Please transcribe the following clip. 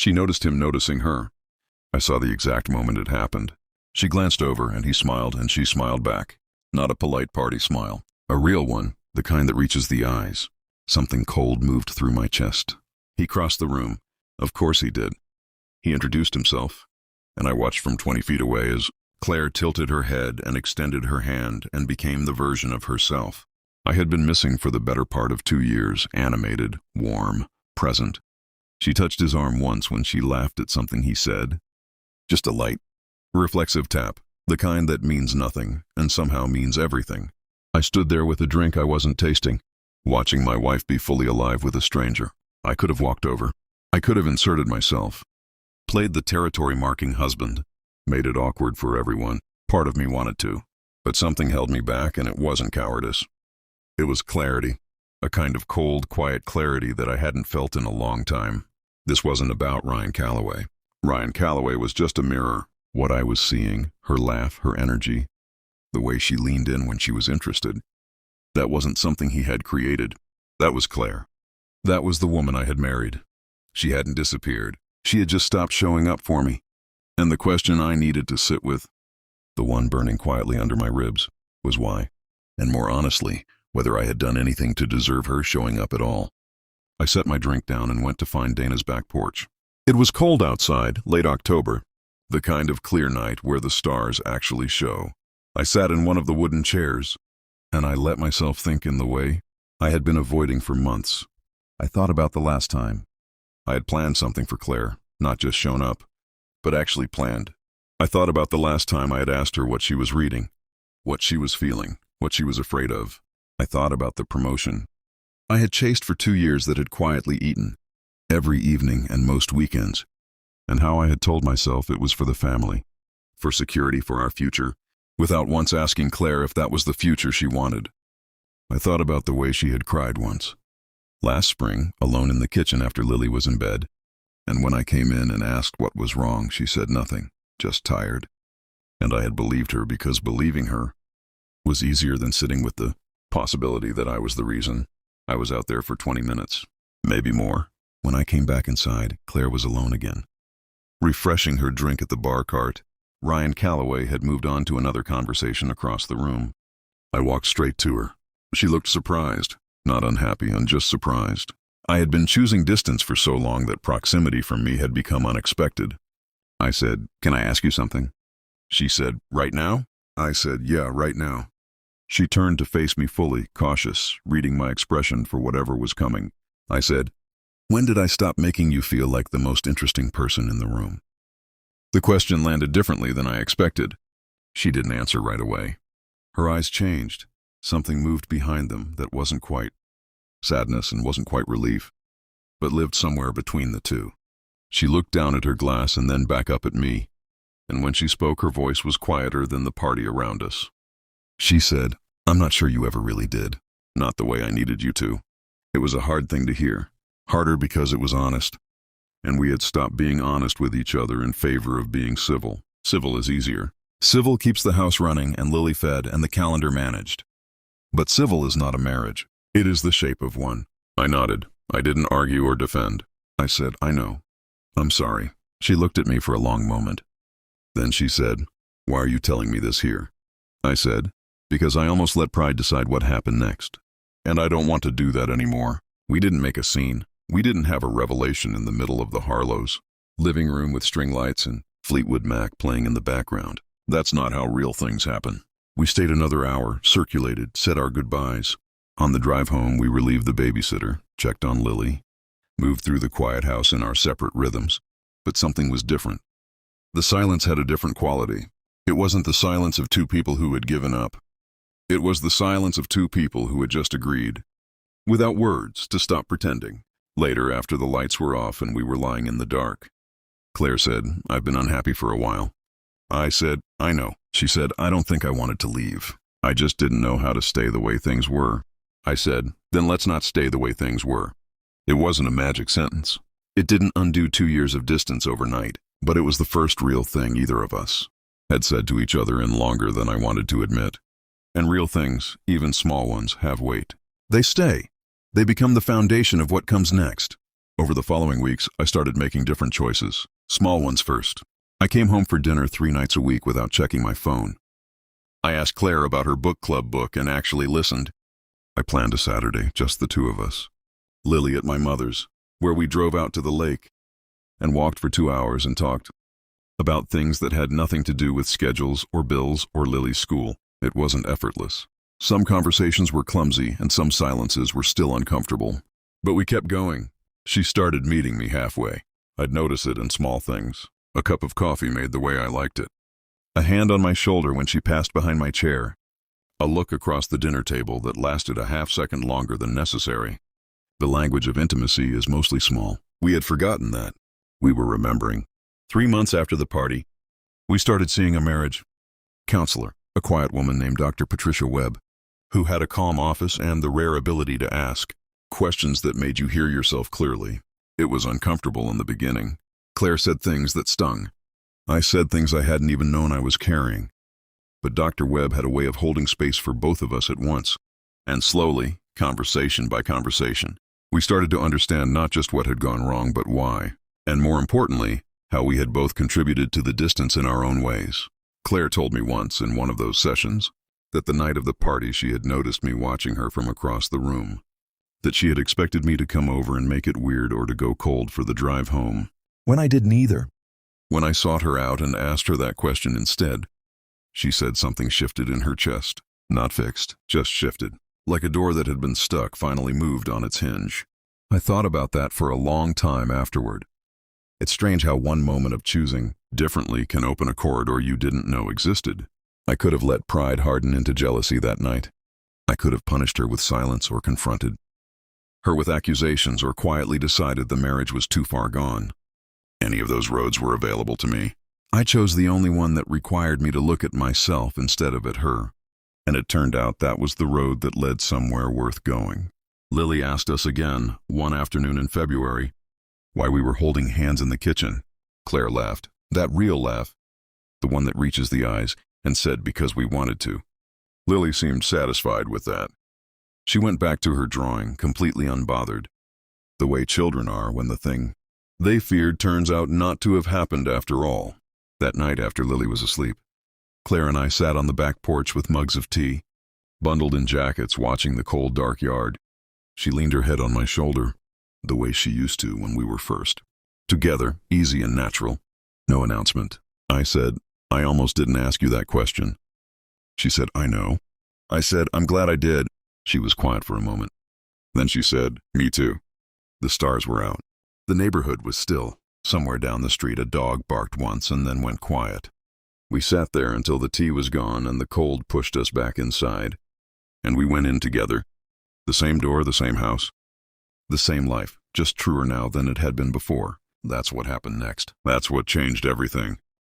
She noticed him noticing her. I saw the exact moment it happened. She glanced over and he smiled and she smiled back. Not a polite party smile. A real one, the kind that reaches the eyes. Something cold moved through my chest. He crossed the room. Of course he did. He introduced himself, and I watched from 20 feet away as Claire tilted her head and extended her hand and became the version of herself I had been missing for the better part of 2 years, animated, warm, present. She touched his arm once when she laughed at something he said. Just a light, reflexive tap, the kind that means nothing and somehow means everything. I stood there with a drink I wasn't tasting, watching my wife be fully alive with a stranger. I could have walked over. I could have inserted myself, played the territory-marking husband, made it awkward for everyone. Part of me wanted to, but something held me back, and it wasn't cowardice. It was clarity, a kind of cold, quiet clarity that I hadn't felt in a long time. This wasn't about Ryan Calloway. Ryan Calloway was just a mirror. What I was seeing, her laugh, her energy, the way she leaned in when she was interested. That wasn't something he had created. That was Claire. That was the woman I had married. She hadn't disappeared. She had just stopped showing up for me. And the question I needed to sit with, the one burning quietly under my ribs, was why. And more honestly, whether I had done anything to deserve her showing up at all. I set my drink down and went to find Dana's back porch. It was cold outside, late October, the kind of clear night where the stars actually show. I sat in one of the wooden chairs, and I let myself think in the way I had been avoiding for months. I thought about the last time. I had planned something for Claire, not just shown up, but actually planned. I thought about the last time I had asked her what she was reading, what she was feeling, what she was afraid of. I thought about the promotion I had chased for 2 years that had quietly eaten, every evening and most weekends, and how I had told myself it was for the family, for security for our future, without once asking Claire if that was the future she wanted. I thought about the way she had cried once. Last spring, alone in the kitchen after Lily was in bed, and when I came in and asked what was wrong, she said nothing, just tired. And I had believed her because believing her was easier than sitting with the possibility that I was the reason. I was out there for 20 minutes, maybe more. When I came back inside, Claire was alone again, refreshing her drink at the bar cart. Ryan Calloway had moved on to another conversation across the room. I walked straight to her. She looked surprised. Not unhappy, and just surprised. I had been choosing distance for so long that proximity from me had become unexpected. I said, "Can I ask you something?" She said, "Right now?" I said, "Yeah, right now." She turned to face me fully, cautious, reading my expression for whatever was coming. I said, "When did I stop making you feel like the most interesting person in the room?" The question landed differently than I expected. She didn't answer right away. Her eyes changed. Something moved behind them that wasn't quite sadness and wasn't quite relief, but lived somewhere between the two. She looked down at her glass and then back up at me, and when she spoke, her voice was quieter than the party around us. She said, "I'm not sure you ever really did. Not the way I needed you to." It was a hard thing to hear. Harder because it was honest, and we had stopped being honest with each other in favor of being civil. Civil is easier. Civil keeps the house running and Lily fed and the calendar managed. But civil is not a marriage. It is the shape of one. I nodded. I didn't argue or defend. I said, "I know. I'm sorry." She looked at me for a long moment. Then she said, "Why are you telling me this here?" I said, "Because I almost let pride decide what happened next. And I don't want to do that anymore." We didn't make a scene. We didn't have a revelation in the middle of the Harlow's living room with string lights and Fleetwood Mac playing in the background. That's not how real things happen. We stayed another hour, circulated, said our goodbyes. On the drive home, we relieved the babysitter, checked on Lily, moved through the quiet house in our separate rhythms. But something was different. The silence had a different quality. It wasn't the silence of two people who had given up. It was the silence of two people who had just agreed, without words, to stop pretending. Later, after the lights were off and we were lying in the dark, Claire said, "I've been unhappy for a while." I said, "I know." She said, "I don't think I wanted to leave. I just didn't know how to stay the way things were." I said, "Then let's not stay the way things were." It wasn't a magic sentence. It didn't undo 2 years of distance overnight, but it was the first real thing either of us had said to each other in longer than I wanted to admit. And real things, even small ones, have weight. They stay. They become the foundation of what comes next. Over the following weeks, I started making different choices. Small ones first. I came home for dinner 3 nights a week without checking my phone. I asked Claire about her book club book and actually listened. I planned a Saturday, just the two of us. Lily at my mother's, where we drove out to the lake and walked for 2 hours and talked about things that had nothing to do with schedules or bills or Lily's school. It wasn't effortless. Some conversations were clumsy and some silences were still uncomfortable. But we kept going. She started meeting me halfway. I'd notice it in small things. A cup of coffee made the way I liked it. A hand on my shoulder when she passed behind my chair. A look across the dinner table that lasted a half-second longer than necessary. The language of intimacy is mostly small. We had forgotten that. We were remembering. 3 months after the party, we started seeing a marriage counselor, a quiet woman named Dr. Patricia Webb, who had a calm office and the rare ability to ask questions that made you hear yourself clearly. It was uncomfortable in the beginning. Claire said things that stung. I said things I hadn't even known I was carrying. But Dr. Webb had a way of holding space for both of us at once. And slowly, conversation by conversation, we started to understand not just what had gone wrong, but why. And more importantly, how we had both contributed to the distance in our own ways. Claire told me once in one of those sessions that the night of the party she had noticed me watching her from across the room, that she had expected me to come over and make it weird or to go cold for the drive home, when I did neither. When I sought her out and asked her that question instead, she said something shifted in her chest. Not fixed, just shifted. Like a door that had been stuck finally moved on its hinge. I thought about that for a long time afterward. It's strange how one moment of choosing differently can open a corridor you didn't know existed. I could have let pride harden into jealousy that night. I could have punished her with silence or confronted her with accusations or quietly decided the marriage was too far gone. Any of those roads were available to me. I chose the only one that required me to look at myself instead of at her. And it turned out that was the road that led somewhere worth going. Lily asked us again, one afternoon in February, why we were holding hands in the kitchen. Claire laughed, that real laugh, the one that reaches the eyes, and said because we wanted to. Lily seemed satisfied with that. She went back to her drawing, completely unbothered, the way children are when the thing they feared turns out not to have happened after all. That night after Lily was asleep, Claire and I sat on the back porch with mugs of tea, bundled in jackets, watching the cold, dark yard. She leaned her head on my shoulder, the way she used to when we were first. Together, easy and natural. No announcement. I said, I almost didn't ask you that question. She said, I know. I said, I'm glad I did. She was quiet for a moment. Then she said, me too. The stars were out. The neighborhood was still. Somewhere down the street a dog barked once and then went quiet. We sat there until the tea was gone and the cold pushed us back inside. And we went in together. The same door, the same house. The same life, just truer now than it had been before. That's what happened next. That's what changed everything.